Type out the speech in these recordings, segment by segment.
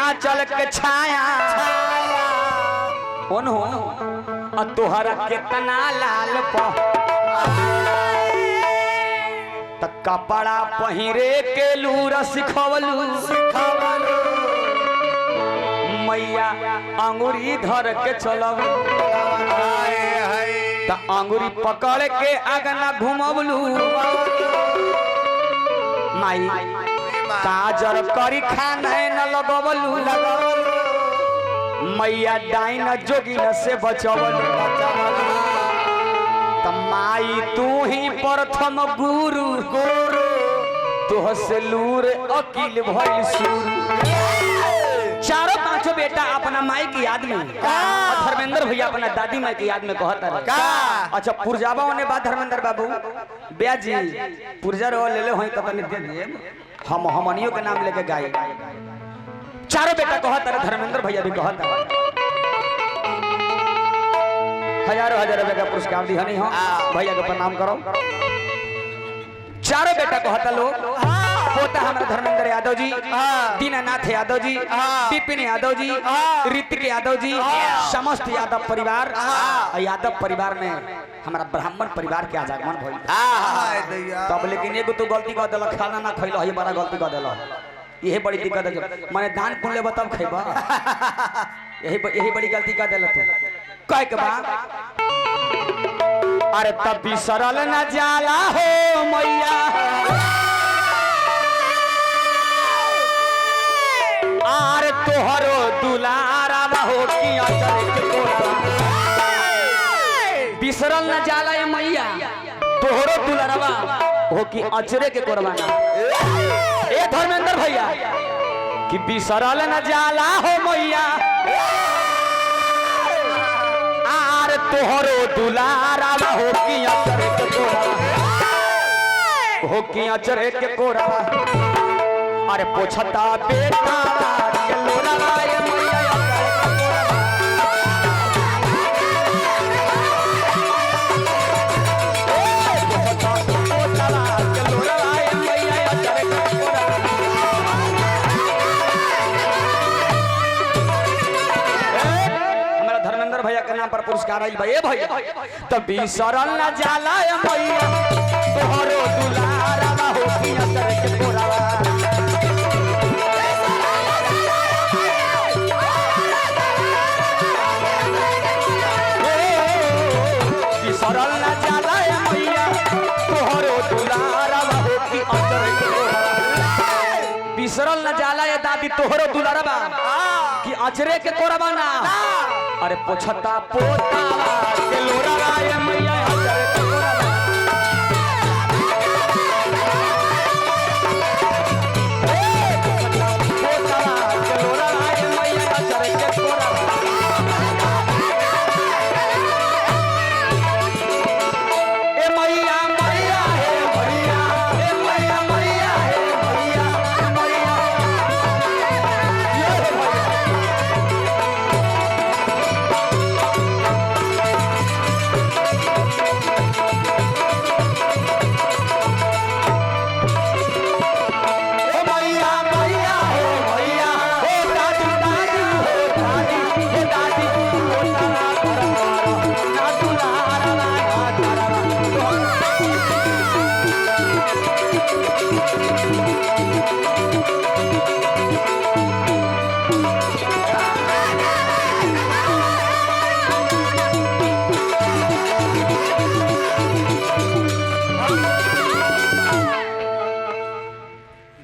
आंचल के छाया तोहरा कितना लाल त कपड़ा पहिरे के लूर सिखवलू मैया अंगूरी धर के चलब त अंगूरी पकड़ के आगना घुमवलू माई काजर करी खाना न लगवलू मैया डाइन जोगिन से बचवलू त माई तू ही प्रथम गुरु तोह से लूर अकील भइल सुर। चारों पांचों बेटा अपना माई की याद में धर्मेंद्र भैया अपना दादी माई की याद में कहता रहे। अच्छा पुरजाबा होने बाद धर्मेंद्र बाबू ब्याजी पुरजा रो ले ले होई त तने दे दिए हम हमनियों के नाम लेके गाई। चारों बेटा कहता रहे धर्मेंद्र भैया भी कहता हजारों हजार रुपए का पुरस्कार दी हनी हो भैया को प्रणाम करो। चारों बेटा कहता लोग पोता हमारा धर्मेंद्र यादव जी, दीनानाथ यादव जी, विपिन यादव जी, ऋतिक यादव जी, समस्त यादव परिवार यादव परिवार में हमारा ब्राह्मण परिवार के आजागमन भइल। तब लेकिन एगो तो गलती कर देला खाना ना खइलो ये बड़ा गलती कर देला यही बड़ी दिक्कत है माने दान पुण्य लेबो तब खइबा यही बड़ी गलती कर देला तू कह के बा। अरे तब बिसरल न जाला हो मैया आर तोहरो दुलारा हो कि अचल के कोरा बिसरल न जाला ए मैया तोहरो दुलारा हो कि अचरे के कोरबाना ए धर्मेंद्र भैया कि बिसरल न जाला हो मैया आर तोहरो दुलारा हो कि अचरे के कोरा हो कि अचरे के कोरा। अरे पोछता बेटा के लोरावा ए मैया पोछता पोछला के लोरावा ए मैया अचरे के कोरा। हमारा धर्मेंद्र भैया के नाम पर पुरस्कार आइल भाई भैया तब बिसरल न जाला ए मैया तोहरो दुलारा हो कि अचरे के कोरावा। सरल न जाला मैया तोहरो दुलारा हो कि अचरे के कोरबा। बिसरल न जाला ये दादी तोहरो दुलारा कि अचरे के कोरबा ना। अरे पोछता पोता के लोरावा ए मैया अचरे के कोरबा। पोछता पोता के लोरावा ए मैया अचरे के कोरबा।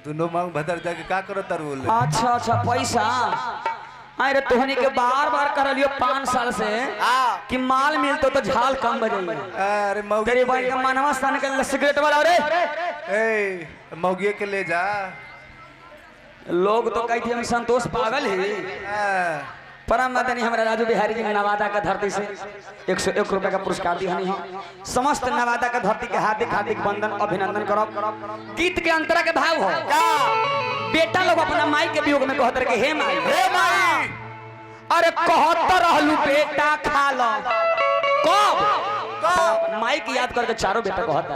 दोनों मांग भदर जाके का करो तरवल। अच्छा अच्छा पैसा अरे तोहनी के बार बार कर लियो 5 साल से कि माल मिलतो तो झाल कम बजाई। अरे मौगी तेरे भाई का मानवा स्थान के सिगरेट वाला रे ए मौगी के ले जा लोग तो कहते हम संतोष पागल है। परम मदनी हमारे राजू बिहारी जी ने नवादा का धरती से 101 रुपए का पुरस्कार दिया नहीं समस्त नवादा का धरती के हार्दिक हार्दिक वंदन अभिनंदन करो। गीत के अंतरा के भाव हो बेटा लोग अपना माई के वियोग में कहते रहे हे माई अरे कहत रहलू बेटा खा लो कब माई की याद करके चारों बेटा कहता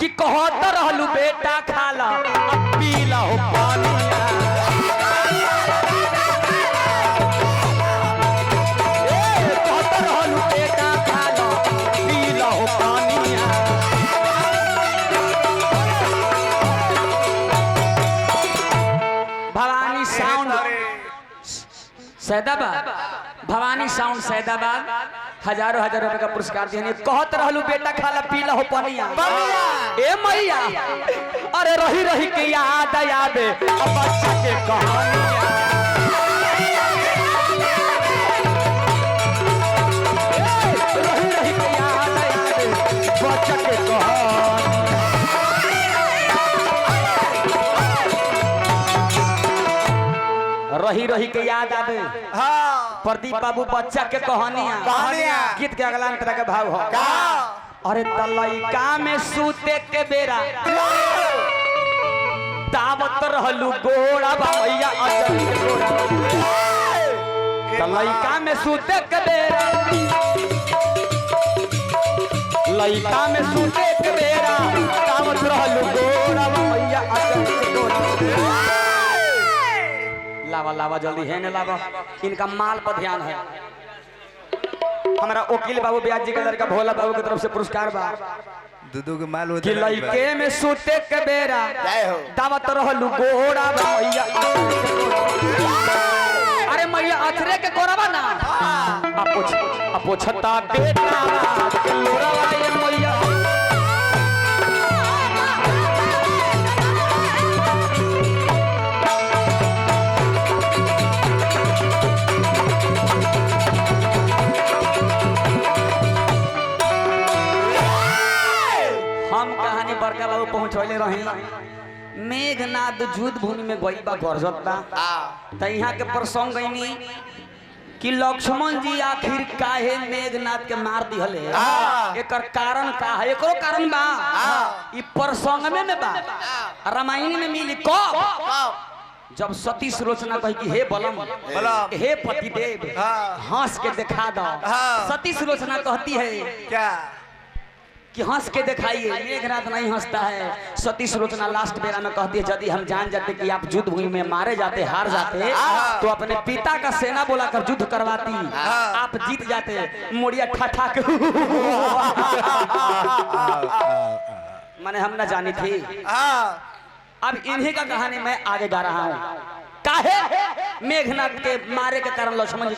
कि कहत रहलू बेटा खा लो अब पी लो पानी भवानी साउंड सैदाबाद, भवानी साउंड सैदाबाद हजारों हजार रुपए का पुरस्कार दिए। कहत रहलू बेटा खाला पीला हो पनिया ए मैया, अरे रही रही के याद आवे बच्चा के कहानियां, रही रही के याद आवे बच्चा के कहानी। रही रही के याद आवे हाँ प्रदीप बाबू बच्चा के कहानियां। गीत के अगला तरह के भाव हो। अरे तलैका में सूते के बेरा दावत रहलू गोड़ा भैया अजय के गोड़ा, तलैका में सूते के बेरा, लैका में सूते के बेरा दावत रहलू गोड़ा भैया अजय के गोड़ा। लावा लावा जल्दी है न लावा, इनका माल पर ध्यान है। हमारा वकील बाबू ब्याज जी के लड़का भोला बाबू की तरफ से पुरस्कार बा। दूधू के माल कि लइके में सूते के बेरा दावत रहलू गोड़ा भैया। अरे मैया अथरे के गोरावा ना अपो छता बेटा लोरावा ये मैया। हम कहानी बड़का बाबू पहुंचले रहे। मेघनाद युद्ध भूमि में गई बा गरजत बा, त यहाँ के प्रसंग गईनी कि लक्ष्मण जी आखिर काहे मेघनाद के मार दिहले, एकर कारण का है? एकरो कारण बा ई प्रसंग में बा, रामायण में मिली। कब जब सती सुलोचना कही कि हे बलम हे पतिदेव हंस के दिखा दो, सती सुलोचना कहती है क्या कि हंस के दिखाइए। मेघनाद नहीं हंसता है। सती सुलोचना लास्ट बेरा में कहती है यदि हम जान जाते कि आप युद्ध भूमि में मारे जाते, हार जाते, तो अपने पिता का सेना बुलाकर युद्ध करवाती, आप जीत जाते। मोड़िया ठाठा के मैंने हम न जानी थी। अब इन्हीं का कहानी मैं आगे गा रहा हूँ। काहे मेघनाद के मारे के कारण लक्ष्मण जी